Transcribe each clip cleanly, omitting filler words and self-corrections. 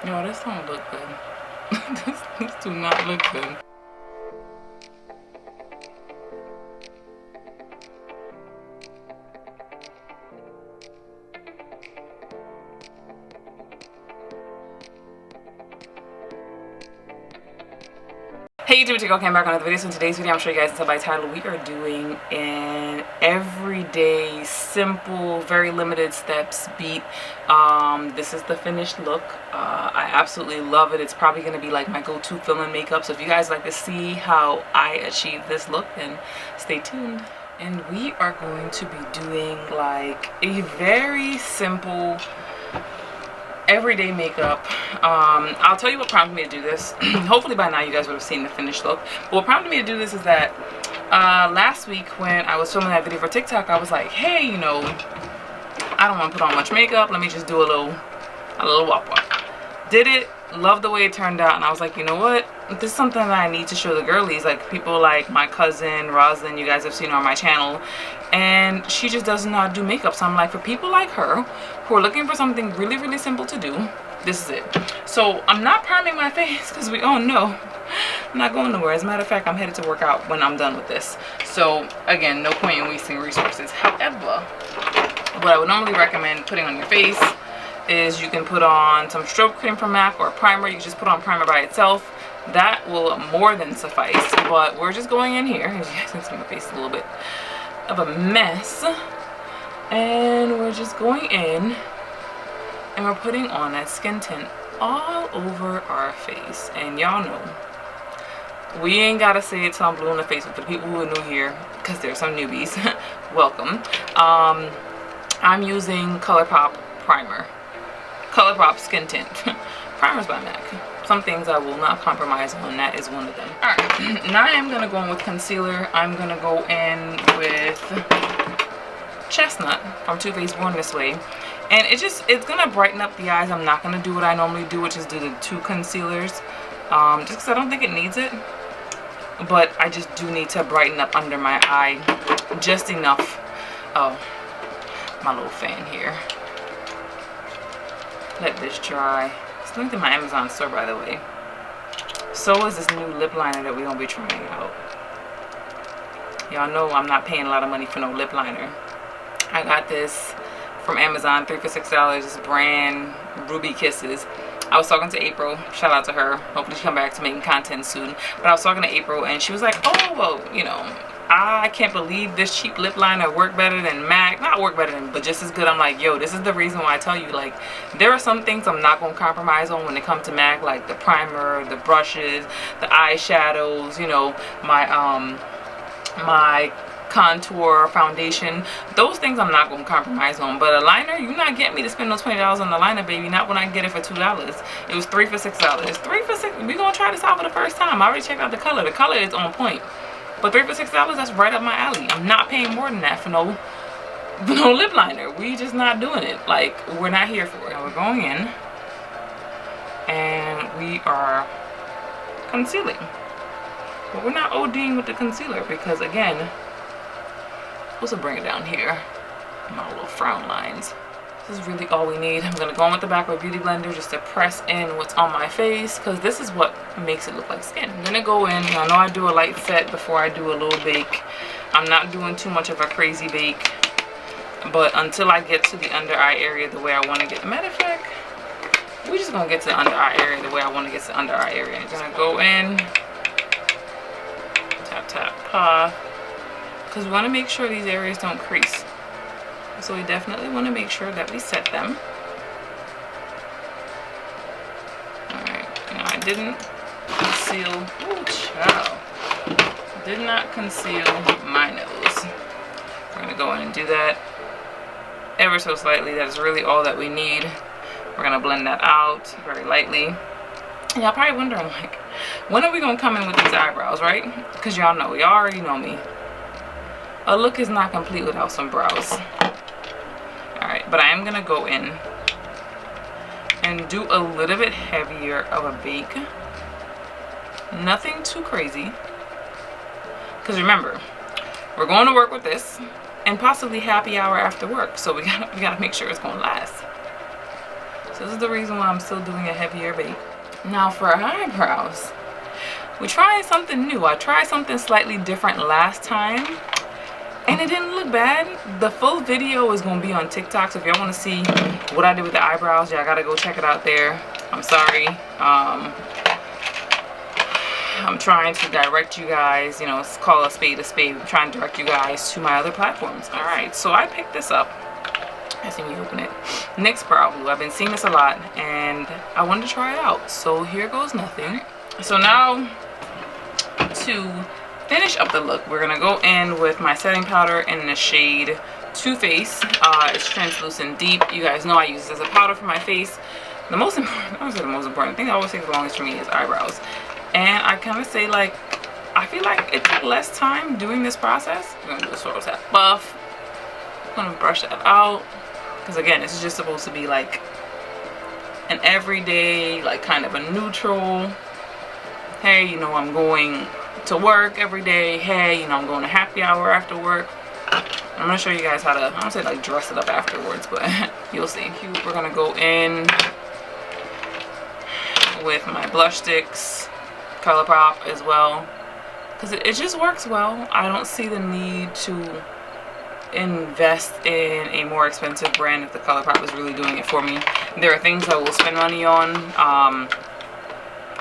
Yo, this don't look good. this do not look good. Hey YouTube, Tik-Tok came back on another video. So in today's video, I'm sure you guys can tell by the title, we are doing an everyday, simple, very limited steps beat. This is the finished look. I absolutely love it. It's probably going to be like my go-to film and makeup. So if you guys like to see how I achieve this look, then stay tuned. And we are going to be doing like a very simple everyday makeup. I'll tell you what prompted me to do this. Hopefully by now you guys would have seen the finished look. But what prompted me to do this is that last week when I was filming that video for TikTok, I was like, hey, you know, I don't want to put on much makeup, let me just do a little wop wop. Did it, loved the way it turned out, and I was like, you know what, this is something that I need to show the girlies, like people like my cousin Roslyn, you guys have seen her on my channel, and she just does not do makeup. So I'm like, for people like her who are looking for something really, really simple to do, this is it. So I'm not priming my face because we all know I'm not going nowhere. As a matter of fact, I'm headed to work out when I'm done with this. So again, no point in wasting resources. However, what I would normally recommend putting on your face is you can put on some stroke cream from MAC or a primer. You can just put on primer by itself. That will more than suffice. But we're just going in here. As you guys can see, my face is a little bit of a mess. And we're just going in and we're putting on that skin tint all over our face. And y'all know, we ain't gotta say it till I'm blue in the face with the people who are new here, because there's some newbies. Welcome. I'm using ColourPop primer. ColourPop skin tint. Primers by MAC. Some things I will not compromise on. That is one of them. Alright, now I am going to go in with concealer. I'm going to go in with Chestnut from Too Faced Born This Way. And it's going to brighten up the eyes. I'm not going to do what I normally do, which is do the two concealers. Just because I don't think it needs it. But I just do need to brighten up under my eye. Just enough. Oh, my little fan here. Let this dry. It's linked in my Amazon store, by the way. So is this new lip liner that we're going to be trying out. Y'all know I'm not paying a lot of money for no lip liner. I got this from Amazon, 3 for $6. This brand, Ruby Kisses. I was talking to April. Shout out to her. Hopefully she come back to making content soon. But I was talking to April and she was like, oh, well, you know, I can't believe this cheap lip liner worked better than MAC. Not work better than, but just as good. I'm like, yo, this is the reason why I tell you, like, there are some things I'm not going to compromise on when it comes to MAC, like the primer, the brushes, the eyeshadows, you know, my contour, foundation. Those things I'm not going to compromise on. But a liner, you're not getting me to spend those $20 on the liner, baby. Not when I get it for $2. It was 3 for $6. 3 for $6. We're going to try this out for the first time. I already checked out the color. The color is on point. But 3 for $6, that's right up my alley. I'm not paying more than that for no lip liner. We just not doing it. Like, we're not here for it. Now we're going in and we are concealing. But we're not ODing with the concealer because, again, I'm supposed to bring it down here. My little frown lines. This is really all we need. I'm going to go in with the Backward Beauty Blender just to press in what's on my face, because this is what makes it look like skin. I'm going to go in. I know I do a light set before I do a little bake. I'm not doing too much of a crazy bake, but until I get to the under eye area the way I want to get. Matter of fact, we're just going to get to the under eye area the way I want to get to the under eye area. I'm going to go in, tap, tap, paw, because we want to make sure these areas don't crease. So we definitely want to make sure that we set them. Alright, now I didn't conceal, ooh, child. Did not conceal my nose. We're going to go in and do that ever so slightly. That is really all that we need. We're going to blend that out very lightly. And y'all probably wondering, like, when are we going to come in with these eyebrows, right? Because y'all know, y'all already know me. A look is not complete without some brows. Alright, but I am going to go in and do a little bit heavier of a bake. Nothing too crazy. Because remember, we're going to work with this and possibly happy hour after work. So we gotta make sure it's going to last. So This is the reason why I'm still doing a heavier bait. Now for eyebrows, we're trying something new. I tried something slightly different last time and it didn't look bad. The full video is going to be on TikTok, so if y'all want to see what I did with the eyebrows, y'all gotta go check it out there. I'm sorry. I'm trying to direct you guys, you know, call a spade a spade. I'm trying to direct you guys to my other platforms. All right, so I picked this up. I see me open it. NYX Brow Glue. I've been seeing this a lot and I wanted to try it out. So here goes nothing. So now to finish up the look, we're gonna go in with my setting powder in the shade Too Faced. It's translucent deep. You guys know I use this as a powder for my face. The most important, I would say the most important thing that always takes the longest for me is eyebrows. And I kind of say, like, I feel like it took less time doing this process. I'm gonna do a sort of that buff. I'm gonna brush that out. Because again, this is just supposed to be like an everyday, like kind of a neutral. Hey, you know, I'm going to work every day. Hey, you know, I'm going to happy hour after work. I'm gonna show you guys how to, I don't say like dress it up afterwards, but you'll see. We're gonna go in with my blush sticks, ColourPop as well, because it just works well. I don't see the need to invest in a more expensive brand if the ColourPop is really doing it for me. There are things I will spend money on,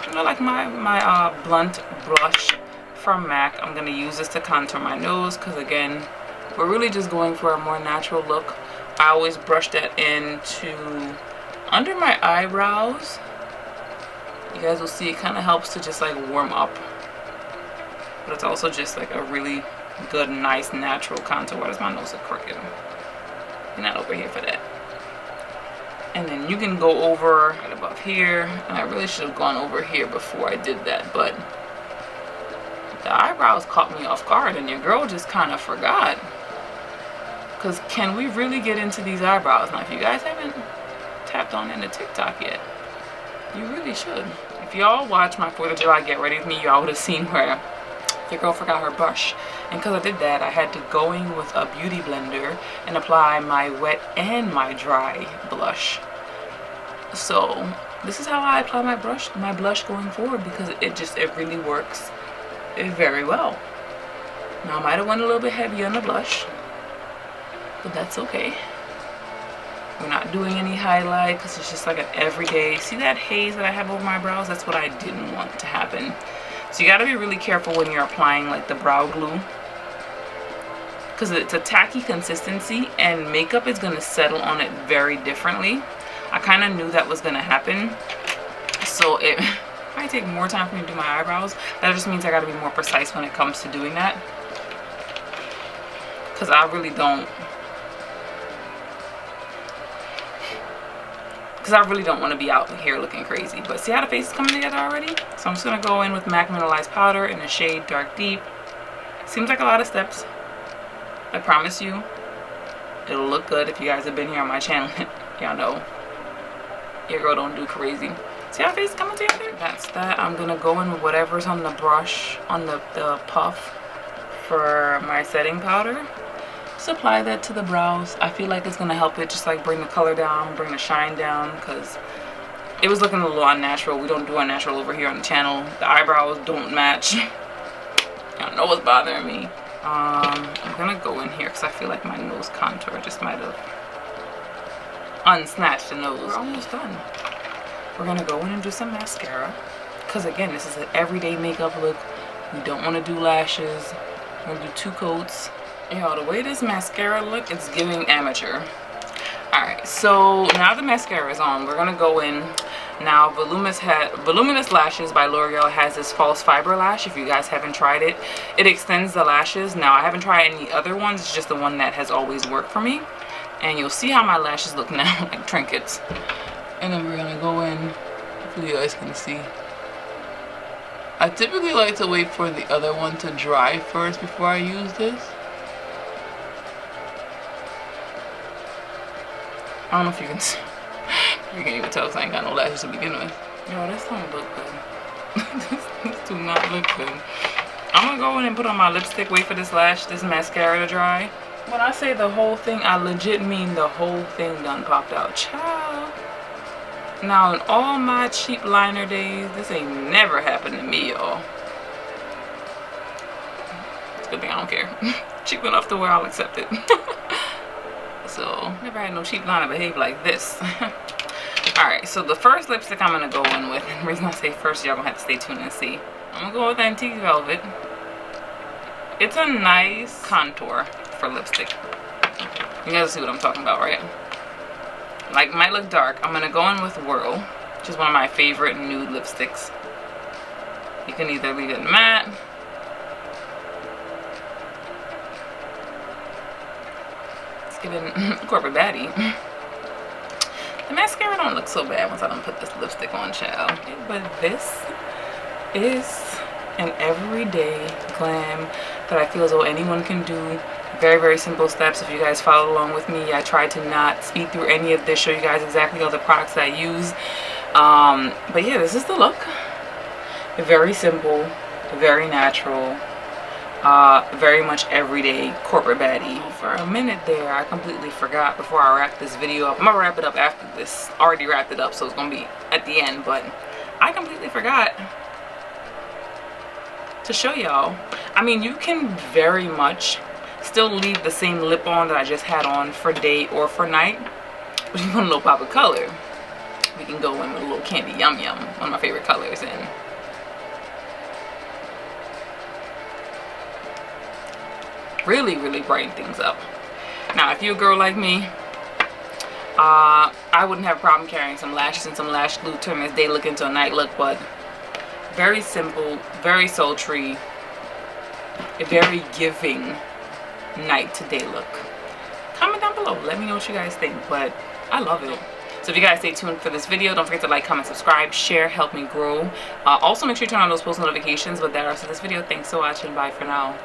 you know, like my blunt blush from MAC. I'm gonna use this to contour my nose because again, we're really just going for a more natural look. I always brush that into under my eyebrows. You guys will see it kind of helps to just like warm up, but it's also just like a really good, nice, natural contour. Why does my nose look crooked? You're not over here for that. And then you can go over right above here, and I really should have gone over here before I did that, but the eyebrows caught me off guard and your girl just kind of forgot. Because can we really get into these eyebrows? Now if you guys haven't tapped on into TikTok yet, you really should. If y'all watch my 4th of July Get Ready With Me, y'all would have seen where your girl forgot her brush. And because I did that, I had to go in with a beauty blender and apply my wet and my dry blush. So this is how I apply my blush going forward, because it really works very well. Now I might have went a little bit heavy on the blush, but that's okay. We're not doing any highlight because it's just like an everyday. See that haze that I have over my brows? That's what I didn't want to happen. So you got to be really careful when you're applying like the brow glue, because it's a tacky consistency and makeup is going to settle on it very differently. I kind of knew that was going to happen, so it might take more time for me to do my eyebrows. That just means I got to be more precise when it comes to doing that, because I really don't want to be out here looking crazy. But see how the face is coming together already? So I'm just going to go in with MAC Mineralized Powder in the shade Dark Deep. Seems like a lot of steps. I promise you, it'll look good. If you guys have been here on my channel, y'all know your girl don't do crazy. See how the face is coming together? That's that. I'm going to go in with whatever's on the brush, on the puff for my setting powder. Just apply that to the brows. I feel like it's going to help it just like bring the color down, bring the shine down, because it was looking a little unnatural. We don't do unnatural over here on the channel. The eyebrows don't match. Y'all know what's bothering me. I'm going to go in here because I feel like my nose contour just might have unsnatched the nose. We're almost done. We're going to go in and do some mascara, because again, this is an everyday makeup look. We don't want to do lashes. We're going to do 2 coats. Y'all, the way this mascara look, it's giving amateur. Alright, so now the mascara is on, we're gonna go in. Now Voluminous Lashes by L'Oreal has this false fiber lash. If you guys haven't tried it, it extends the lashes. Now I haven't tried any other ones, it's just the one that has always worked for me. And you'll see how my lashes look now, like trinkets. And then we're gonna go in, hopefully you guys can see. I typically like to wait for the other one to dry first before I use this. I don't know if you can see. You can't even tell because I ain't got no lashes to begin with. Yo, this don't look good. this do not look good. I'm gonna go in and put on my lipstick, wait for this mascara to dry. When I say the whole thing, I legit mean the whole thing done popped out. Ciao. Now, in all my cheap liner days, this ain't never happened to me, y'all. It's a good thing I don't care. Cheap enough to where I'll accept it. So, never had no cheap liner behave like this. Alright, so the first lipstick I'm going to go in with, and the reason I say first, y'all going to have to stay tuned and see. I'm going to go with Antique Velvet. It's a nice contour for lipstick. You guys see what I'm talking about, right? Like, might look dark. I'm going to go in with Whirl, which is one of my favorite nude lipsticks. You can either leave it matte. It's giving corporate baddie. The mascara don't look so bad once I don't put this lipstick on, child. But this is an everyday glam that I feel as though anyone can do. Very, very simple steps. If you guys follow along with me, I try to not speed through any of this, show you guys exactly all the products I use. But yeah, this is the look. Very simple, very natural, very much everyday corporate baddie. For a minute there, I completely forgot before I wrap this video up. I'm gonna wrap it up after this. Already wrapped it up, so it's gonna be at the end, but I completely forgot to show y'all. I mean, you can very much still leave the same lip on that I just had on for day or for night, but if you want a little pop of color, we can go in with a little Candy Yum Yum, one of my favorite colors, and really, really brighten things up. Now, if you're a girl like me, I wouldn't have a problem carrying some lashes and some lash glue to this day look into a night look, but very simple, very sultry, a very giving night to day look. Comment down below, let me know what you guys think, but I love it. So if you guys stay tuned for this video, don't forget to like, comment, subscribe, share, help me grow. Also make sure you turn on those post notifications. But that's it for this video. Thanks so much and bye for now.